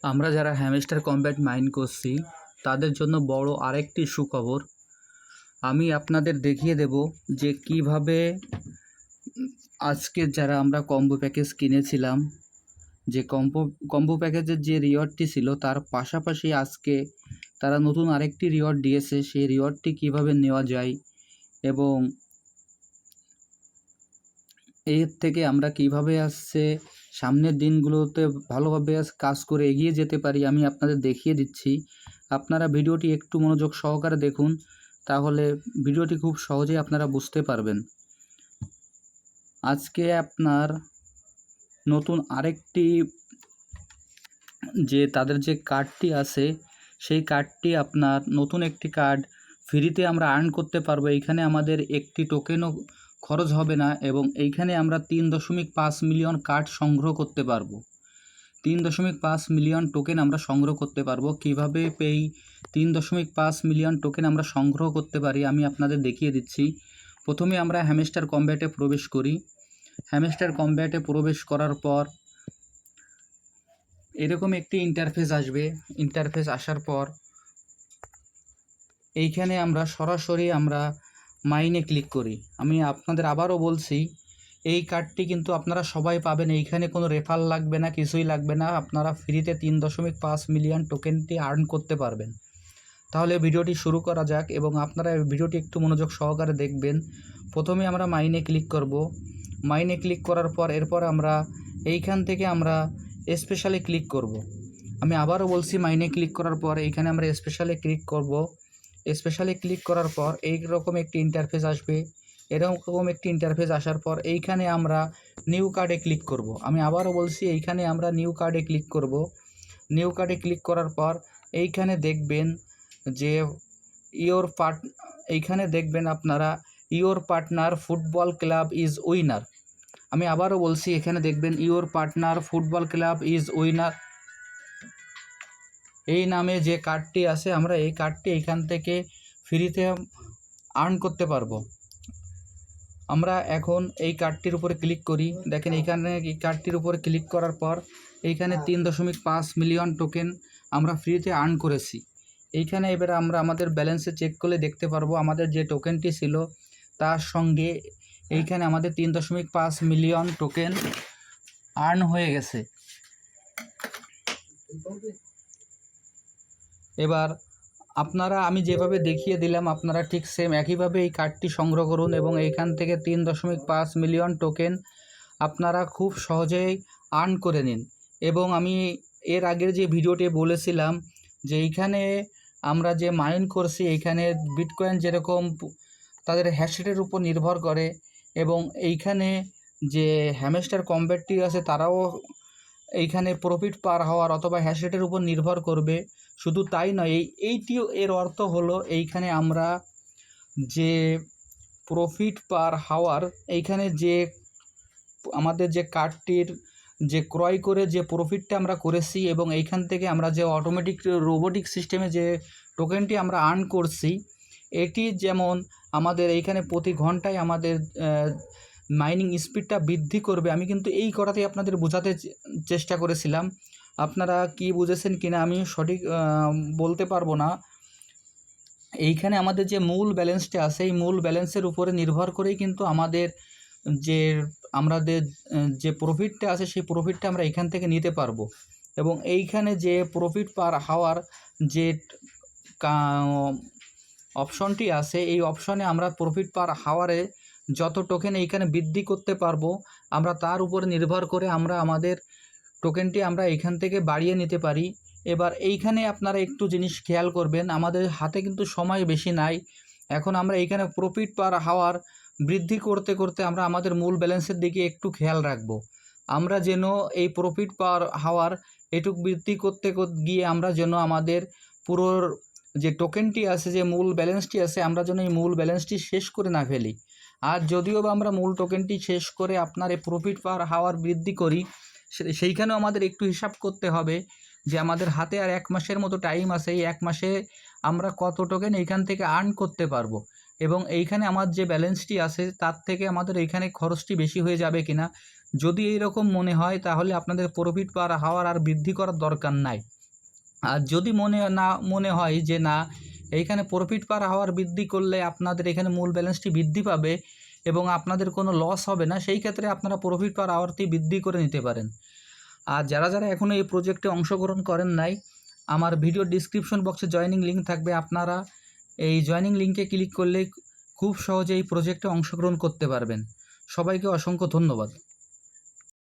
আমরা যারা hamster combat mine করছি তাদের জন্য বড় আরেকটি সুখবর। আমি আপনাদের দেখিয়ে দেব যে কিভাবে আজকে যারা আমরা কম্বো প্যাকেজ কিনেছিলাম, যে কম্বো প্যাকেজের যে রিওয়ার্ডটি ছিল তার পাশাপাশি আজকে তারা নতুন আরেকটি রিওয়ার্ড দিয়েছে। সেই রিওয়ার্ডটি কিভাবে নেওয়া যায় এবং এর থেকে আমরা কিভাবে সামনের দিনগুলোতে ভালোভাবে কাজ করে এগিয়ে যেতে পারি আমি আপনাদের দেখিয়ে দিচ্ছি। আপনারা ভিডিওটি একটু মনোযোগ সহকারে দেখুন, তাহলে ভিডিওটি খুব সহজেই আপনারা বুঝতে পারবেন। আজকে আপনার নতুন আরেকটি যে তাদের যে কার্ডটি আছে সেই কার্ডটি আপনার নতুন একটি কার্ড ফ্রিতে আমরা আর্ন করতে পারবো। এইখানে আমাদের একটি টোকেনও খরচ হবে না এবং এইখানে আমরা 3.5 মিলিয়ন কার্ড সংগ্রহ করতে পারবো। 3.5 মিলিয়ন টোকেন আমরা সংগ্রহ করতে পারবো। কিভাবে এই 3.5 মিলিয়ন টোকেন আমরা সংগ্রহ করতে পারি আমি আপনাদের দেখিয়ে দিচ্ছি। প্রথমে আমরা হ্যামস্টার কমব্যাটে প্রবেশ করি। হ্যামস্টার কমব্যাটে প্রবেশ করার পর এরকম একটি ইন্টারফেস আসবে। ইন্টারফেস আসার পর এইখানে আমরা সরাসরি মাইনে ক্লিক করি। আমি আপনাদের আবারও বলছি, এই কার্ডটি কিন্তু আপনারা সবাই পাবেন। এইখানে কোনো রেফার লাগবে না, কিছুই লাগবে না। আপনারা ফ্রিতে 3.5 মিলিয়ন টোকেনটি আর্ন করতে পারবেন। তাহলে ভিডিওটি শুরু করা যাক এবং আপনারা ভিডিওটি একটু মনোযোগ সহকারে দেখবেন। প্রথমে আমরা মাইনে ক্লিক করব। মাইনে ক্লিক করার পর এরপর আমরা এইখান থেকে আমরা স্পেশালে ক্লিক করব। আমি আবারও বলছি, মাইনে ক্লিক করার পর এইখানে আমরা স্পেশালে ক্লিক করব। স্পেশালে ক্লিক করার পর এইরকম একটি ইন্টারফেস আসবে। এরকম একটি ইন্টারফেস আসার পর এইখানে আমরা নিউ কার্ডে ক্লিক করব। আমি আবারও বলছি, এইখানে আমরা নিউ কার্ডে ক্লিক করব। নিউ কার্ডে ক্লিক করার পর এইখানে দেখবেন যে এইখানে দেখবেন আপনারা your partner football club is winner. আমি আবারও বলছি, এখানে দেখবেন your partner football club is winner এই নামে যে কার্ডটি আছে, আমরা এই কার্ডটি এখান থেকে ফ্রিতে আর্ন করতে পারবো। আমরা এখন এই কার্ডটির উপরে ক্লিক করি। দেখেন এইখানে এই কার্ডটির উপরে ক্লিক করার পর এইখানে 3.5 মিলিয়ন টোকেন আমরা ফ্রিতে আর্ন করেছি। এইখানে এবার আমরা আমাদের ব্যালেন্সে চেক করলে দেখতে পারবো আমাদের যে টোকেনটি ছিল তার সঙ্গে এইখানে আমাদের 3.5 মিলিয়ন টোকেন আর্ন হয়ে গেছে। এবার আপনারা আমি যেভাবে দেখিয়ে দিলাম আপনারা ঠিক সেম একইভাবে এই কার্ডটি সংগ্রহ করুন এবং এইখান থেকে 3.5 মিলিয়ন টোকেন আপনারা খুব সহজেই আর্ন করে নিন। এবং আমি এর আগের যে ভিডিওতে বলেছিলাম যে এইখানে আমরা যে মাইন করছি এইখানে বিটকয়েন যেরকম তাদের হ্যাশরেটের উপর নির্ভর করে এবং এইখানে যে হ্যামস্টার কমব্যাটটি আছে তারাও এইখানে প্রফিট পার হওয়ার অথবা হ্যাশরেটের উপর নির্ভর করবে। শুধু তাই নয়, এইটিও এর অর্থ হলো এইখানে আমরা যে প্রফিট পার হাওয়ার এইখানে যে আমাদের যে কার্ডটির যে ক্রয় করে যে প্রফিটটা আমরা করেছি এবং এইখান থেকে আমরা যে অটোমেটিক রোবোটিক সিস্টেমে যে টোকেনটি আমরা আর্ন করছি, এটি যেমন আমাদের এইখানে প্রতি ঘন্টায় আমাদের মাইনিং স্পিডটা বৃদ্ধি করবে। আমি কিন্তু এই কথাতেই আপনাদের বোঝাতে চেষ্টা করেছিলাম। আপনারা কি বুঝেছেন কিনা আমি সঠিক বলতে পারবো না। এইখানে আমাদের যে মূল ব্যালেন্সটা আছে এই মূল ব্যালেন্সের উপরে নির্ভর করেই কিন্তু আমাদের যে প্রফিটটা আছে সেই প্রফিটটা আমরা এখান থেকে নিতে পারবো। এবং এইখানে যে প্রফিট পার হাওয়ার যে অপশনটি আছে এই অপশনে আমরা প্রফিট পার হাওয়ারে যত টোকেন এইখানে বৃদ্ধি করতে পারবো আমরা তার উপরে নির্ভর করে আমরা আমাদের টোকেনটি আমরা এইখান থেকে বাড়িয়ে নিতে পারি। এবার এইখানে আপনারা একটু জিনিস খেয়াল করবেন, আমাদের হাতে কিন্তু সময় বেশি নাই। এখন আমরা এইখানে প্রফিট পার হাওয়ার বৃদ্ধি করতে করতে আমরা আমাদের মূল ব্যালেন্সের দিকে একটু খেয়াল রাখবো। আমরা যেন এই প্রফিট পার হাওয়ার এটুক বৃদ্ধি করতে গিয়ে আমরা যেন আমাদের পুরো যে টোকেনটি আছে যে মূল ব্যালেন্সটি আছে আমরা যেন এই মূল ব্যালেন্সটি শেষ করে না ফেলি। আর যদিও বা আমরা মূল টোকেনটি শেষ করে আপনার এই প্রফিট পার হাওয়ার বৃদ্ধি করি, সেইখানেও আমাদের একটু হিসাব করতে হবে যে আমাদের হাতে আর 1 মাসের মতো টাইম আছে। এই 1 মাসে আমরা কত টোকেন এইখান থেকে আর্ন করতে পারবো এবং এইখানে আমার যে ব্যালেন্সটি আছে তার থেকে আমাদের এইখানে খরচটি বেশি হয়ে যাবে কিনা। যদি এই রকম মনে হয় তাহলে আপনাদের প্রফিট পার হাওয়ার আর বৃদ্ধি করার দরকার নাই। আর যদি মনে হয় যে না, এইখানে প্রফিট পার হাওয়ার বৃদ্ধি করলে আপনাদের এখানে মূল ব্যালেন্সটি বৃদ্ধি পাবে এবং আপনাদের কোনো লস হবে না, সেই ক্ষেত্রে আপনারা প্রফিট পার আওয়ারটি বৃদ্ধি করে নিতে পারেন। আর যারা এখনও এই প্রজেক্টে অংশগ্রহণ করেন নাই, আমার ভিডিও ডিসক্রিপশন বক্সে জয়েনিং লিঙ্ক থাকবে, আপনারা এই জয়েনিং লিঙ্কে ক্লিক করলে খুব সহজে এই প্রজেক্টে অংশগ্রহণ করতে পারবেন। সবাইকে অসংখ্য ধন্যবাদ।